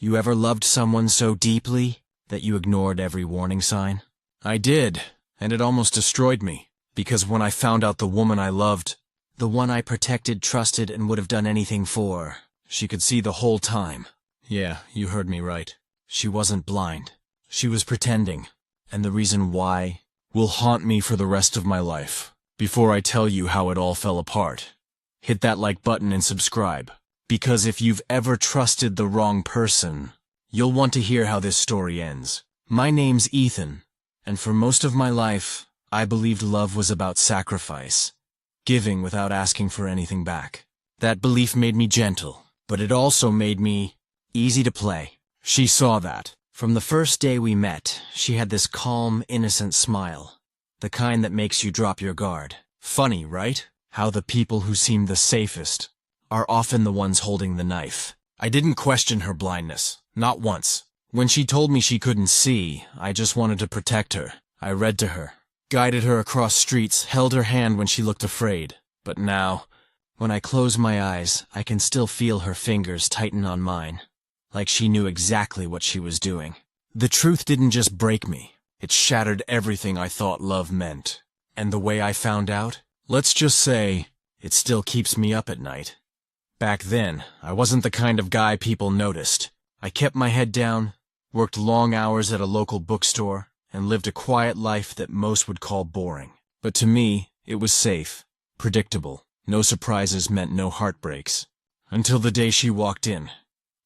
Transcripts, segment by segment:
You ever loved someone so deeply that you ignored every warning sign? I did, and it almost destroyed me, because when I found out the woman I loved, the one I protected, trusted, and would have done anything for, she could see the whole time. Yeah, you heard me right. She wasn't blind. She was pretending, and the reason why will haunt me for the rest of my life. Before I tell you how it all fell apart, hit that like button and subscribe. Because if you've ever trusted the wrong person, you'll want to hear how this story ends. My name's Ethan, and for most of my life, I believed love was about sacrifice, giving without asking for anything back. That belief made me gentle, but it also made me easy to play. She saw that. From the first day we met, she had this calm, innocent smile, the kind that makes you drop your guard. Funny, right? How the people who seem the safest are often the ones holding the knife. I didn't question her blindness, not once. When she told me she couldn't see, I just wanted to protect her. I read to her, guided her across streets, held her hand when she looked afraid. But now, when I close my eyes, I can still feel her fingers tighten on mine, like she knew exactly what she was doing. The truth didn't just break me, it shattered everything I thought love meant. And the way I found out, let's just say, it still keeps me up at night. Back then, I wasn't the kind of guy people noticed. I kept my head down, worked long hours at a local bookstore, and lived a quiet life that most would call boring. But to me, it was safe, predictable. No surprises meant no heartbreaks. Until the day she walked in.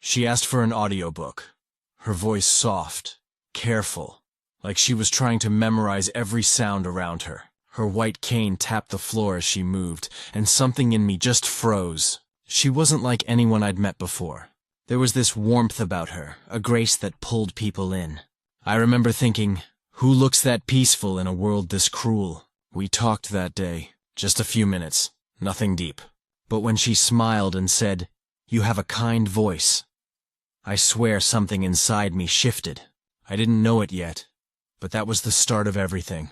She asked for an audiobook. Her voice soft, careful, like she was trying to memorize every sound around her. Her white cane tapped the floor as she moved, and something in me just froze. She wasn't like anyone I'd met before. There was this warmth about her, a grace that pulled people in. I remember thinking, who looks that peaceful in a world this cruel? We talked that day, just a few minutes, nothing deep. But when she smiled and said, "You have a kind voice," I swear something inside me shifted. I didn't know it yet, but that was the start of everything.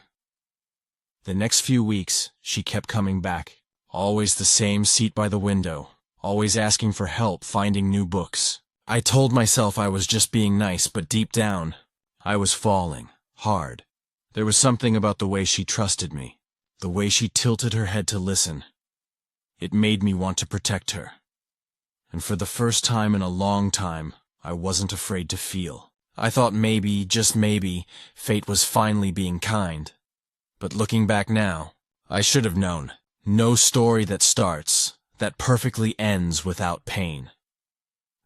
The next few weeks, she kept coming back. Always the same seat by the window. Always asking for help finding new books. I told myself I was just being nice, but deep down, I was falling, hard. There was something about the way she trusted me, the way she tilted her head to listen. It made me want to protect her. And for the first time in a long time, I wasn't afraid to feel. I thought maybe, just maybe, fate was finally being kind. But looking back now, I should have known. No story that starts, that perfectly ends without pain.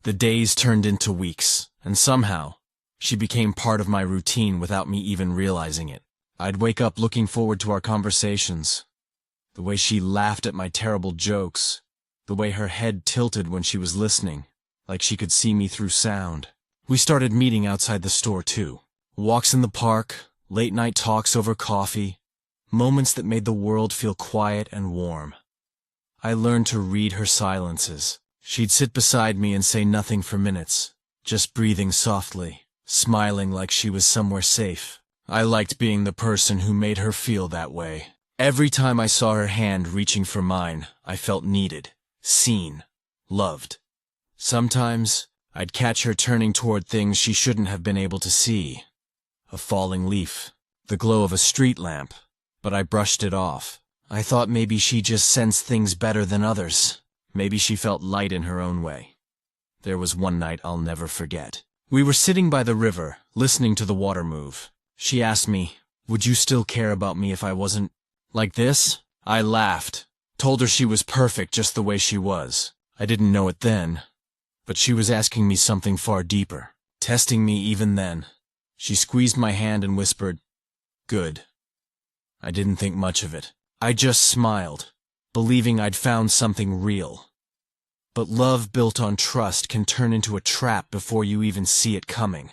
The days turned into weeks, and somehow, she became part of my routine without me even realizing it. I'd wake up looking forward to our conversations. The way she laughed at my terrible jokes. The way her head tilted when she was listening, like she could see me through sound. We started meeting outside the store too. Walks in the park, late-night talks over coffee. Moments that made the world feel quiet and warm. I learned to read her silences. She'd sit beside me and say nothing for minutes, just breathing softly, smiling like she was somewhere safe. I liked being the person who made her feel that way. Every time I saw her hand reaching for mine, I felt needed, seen, loved. Sometimes, I'd catch her turning toward things she shouldn't have been able to see. A falling leaf, the glow of a street lamp. But I brushed it off. I thought maybe she just sensed things better than others. Maybe she felt light in her own way. There was one night I'll never forget. We were sitting by the river, listening to the water move. She asked me, "Would you still care about me if I wasn't like this?" I laughed, told her she was perfect just the way she was. I didn't know it then, but she was asking me something far deeper, testing me even then. She squeezed my hand and whispered, "Good." I didn't think much of it. I just smiled, believing I'd found something real. But love built on trust can turn into a trap before you even see it coming.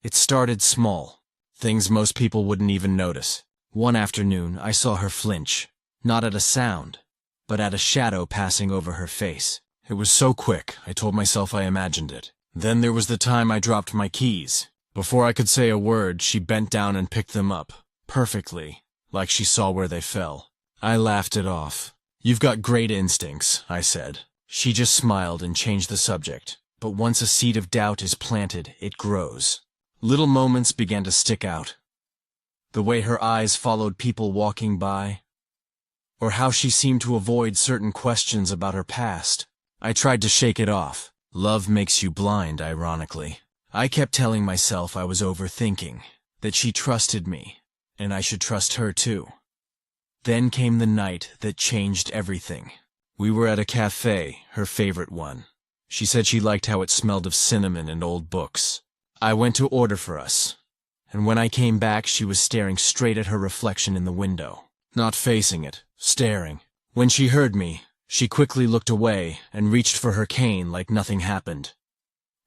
It started small, things most people wouldn't even notice. One afternoon, I saw her flinch, not at a sound, but at a shadow passing over her face. It was so quick, I told myself I imagined it. Then there was the time I dropped my keys. Before I could say a word, she bent down and picked them up, perfectly, like she saw where they fell. I laughed it off. "You've got great instincts," I said. She just smiled and changed the subject. But once a seed of doubt is planted, it grows. Little moments began to stick out. The way her eyes followed people walking by, or how she seemed to avoid certain questions about her past. I tried to shake it off. Love makes you blind, ironically. I kept telling myself I was overthinking, that she trusted me, and I should trust her too. Then came the night that changed everything. We were at a cafe, her favorite one. She said she liked how it smelled of cinnamon and old books. I went to order for us, and when I came back she was staring straight at her reflection in the window. Not facing it, staring. When she heard me, she quickly looked away and reached for her cane like nothing happened.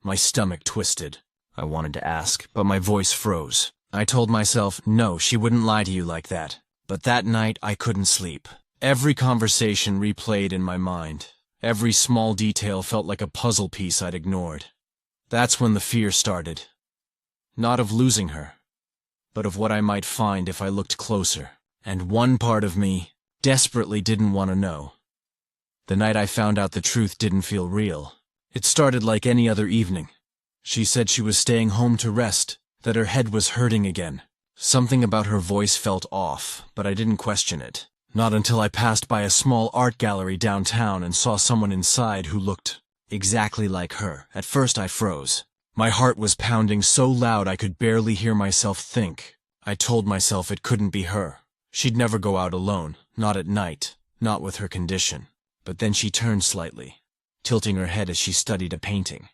My stomach twisted. I wanted to ask, but my voice froze. I told myself, no, she wouldn't lie to you like that. But that night I couldn't sleep. Every conversation replayed in my mind. Every small detail felt like a puzzle piece I'd ignored. That's when the fear started. Not of losing her, but of what I might find if I looked closer. And one part of me desperately didn't want to know. The night I found out the truth didn't feel real. It started like any other evening. She said she was staying home to rest, that her head was hurting again. Something about her voice felt off, but I didn't question it. Not until I passed by a small art gallery downtown and saw someone inside who looked exactly like her. At first I froze. My heart was pounding so loud I could barely hear myself think. I told myself it couldn't be her. She'd never go out alone, not at night, not with her condition. But then she turned slightly, tilting her head as she studied a painting.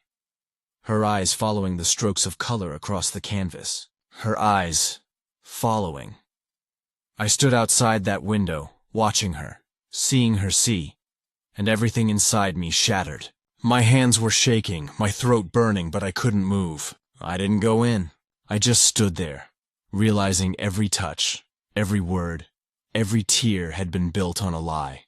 Her eyes following the strokes of color across the canvas. Her eyes following. I stood outside that window, watching her, seeing her see, and everything inside me shattered. My hands were shaking, my throat burning, but I couldn't move. I didn't go in. I just stood there, realizing every touch, every word, every tear had been built on a lie.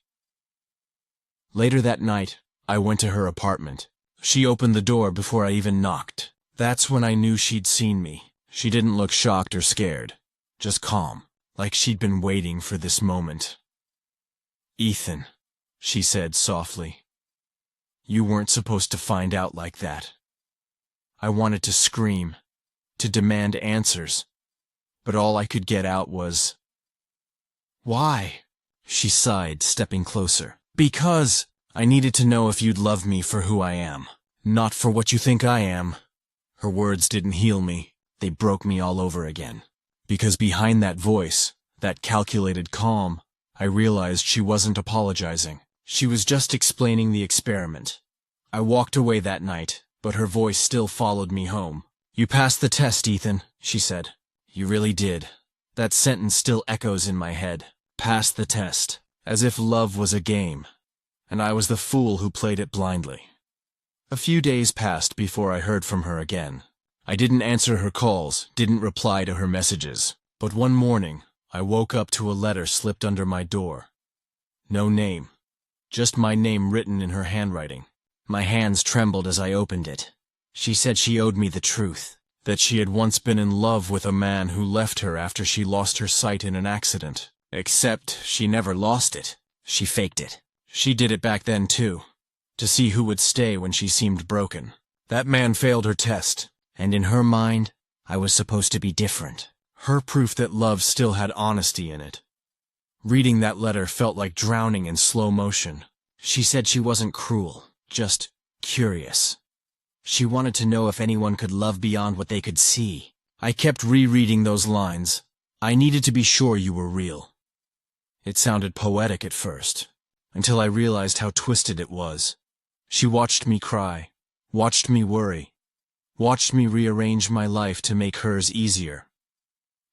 Later that night, I went to her apartment. She opened the door before I even knocked. That's when I knew she'd seen me. She didn't look shocked or scared, just calm, like she'd been waiting for this moment. "Ethan," she said softly, "you weren't supposed to find out like that." I wanted to scream, to demand answers, but all I could get out was, "Why?" She sighed, stepping closer. "Because I needed to know if you'd love me for who I am, not for what you think I am." Her words didn't heal me. They broke me all over again. Because behind that voice, that calculated calm, I realized she wasn't apologizing. She was just explaining the experiment. I walked away that night, but her voice still followed me home. "You passed the test, Ethan," she said. "You really did." That sentence still echoes in my head. Passed the test, as if love was a game, and I was the fool who played it blindly. A few days passed before I heard from her again. I didn't answer her calls, didn't reply to her messages. But one morning, I woke up to a letter slipped under my door. No name, just my name written in her handwriting. My hands trembled as I opened it. She said she owed me the truth, that she had once been in love with a man who left her after she lost her sight in an accident. Except she never lost it. She faked it. She did it back then too, to see who would stay when she seemed broken. That man failed her test, and in her mind, I was supposed to be different. Her proof that love still had honesty in it. Reading that letter felt like drowning in slow motion. She said she wasn't cruel, just curious. She wanted to know if anyone could love beyond what they could see. I kept rereading those lines. "I needed to be sure you were real." It sounded poetic at first, until I realized how twisted it was. She watched me cry, watched me worry, watched me rearrange my life to make hers easier.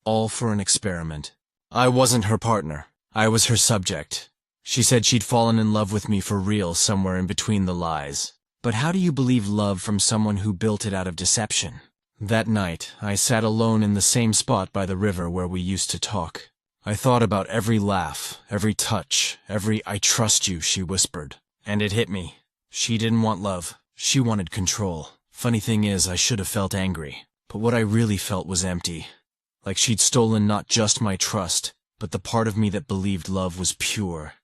All for an experiment. I wasn't her partner. I was her subject. She said she'd fallen in love with me for real somewhere in between the lies. But how do you believe love from someone who built it out of deception? That night, I sat alone in the same spot by the river where we used to talk. I thought about every laugh, every touch, every "I trust you" she whispered. And it hit me. She didn't want love. She wanted control. Funny thing is, I should have felt angry. But what I really felt was empty. Like she'd stolen not just my trust, but the part of me that believed love was pure.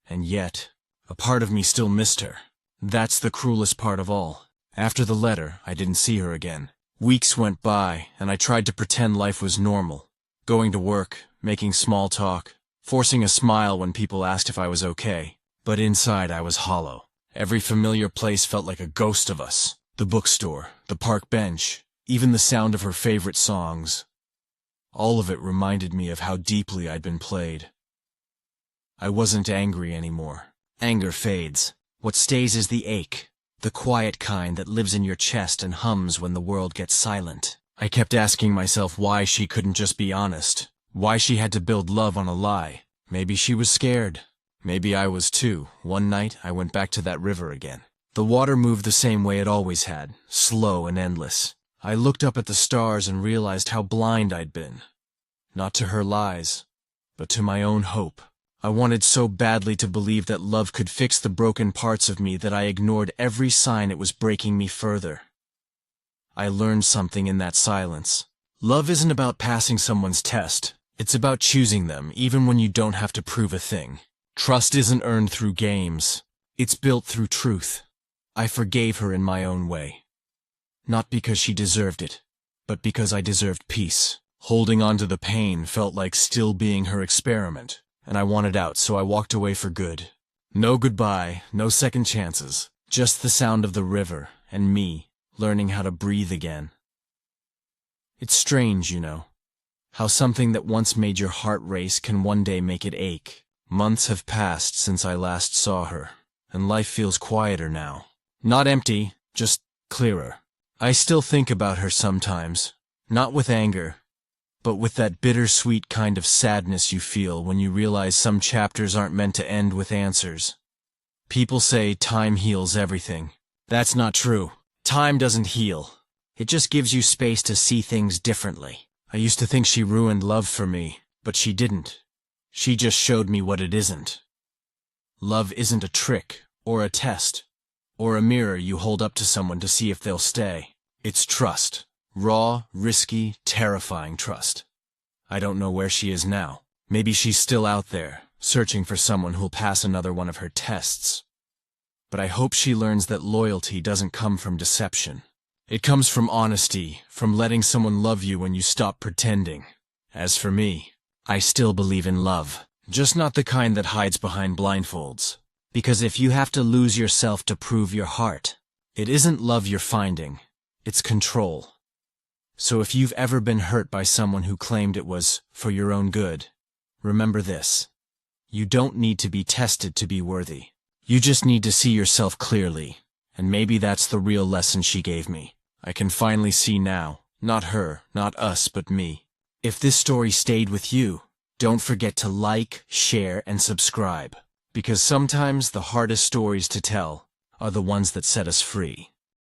And yet, a part of me still missed her. That's the cruelest part of all. After the letter, I didn't see her again. Weeks went by, and I tried to pretend life was normal. Going to work, making small talk, forcing a smile when people asked if I was okay. But inside I was hollow. Every familiar place felt like a ghost of us. The bookstore, the park bench, even the sound of her favorite songs. All of it reminded me of how deeply I'd been played. I wasn't angry anymore. Anger fades. What stays is the ache, the quiet kind that lives in your chest and hums when the world gets silent. I kept asking myself why she couldn't just be honest, why she had to build love on a lie. Maybe she was scared. Maybe I was too. One night, I went back to that river again. The water moved the same way it always had, slow and endless. I looked up at the stars and realized how blind I'd been. Not to her lies, but to my own hope. I wanted so badly to believe that love could fix the broken parts of me that I ignored every sign it was breaking me further. I learned something in that silence. Love isn't about passing someone's test. It's about choosing them, even when you don't have to prove a thing. Trust isn't earned through games. It's built through truth. I forgave her in my own way. Not because she deserved it, but because I deserved peace. Holding on to the pain felt like still being her experiment, and I wanted out, so I walked away for good. No goodbye, no second chances, just the sound of the river and me learning how to breathe again. It's strange, you know, how something that once made your heart race can one day make it ache. Months have passed since I last saw her, and life feels quieter now. Not empty, just clearer. I still think about her sometimes, not with anger, but with that bittersweet kind of sadness you feel when you realize some chapters aren't meant to end with answers. People say time heals everything. That's not true. Time doesn't heal. It just gives you space to see things differently. I used to think she ruined love for me, but she didn't. She just showed me what it isn't. Love isn't a trick, or a test, or a mirror you hold up to someone to see if they'll stay. It's trust. Raw, risky, terrifying trust. I don't know where she is now. Maybe she's still out there, searching for someone who'll pass another one of her tests. But I hope she learns that loyalty doesn't come from deception. It comes from honesty, from letting someone love you when you stop pretending. As for me, I still believe in love, just not the kind that hides behind blindfolds. Because if you have to lose yourself to prove your heart, it isn't love you're finding, it's control. So if you've ever been hurt by someone who claimed it was for your own good, remember this. You don't need to be tested to be worthy. You just need to see yourself clearly, and maybe that's the real lesson she gave me. I can finally see now, not her, not us, but me. If this story stayed with you, don't forget to like, share, and subscribe, because sometimes the hardest stories to tell are the ones that set us free.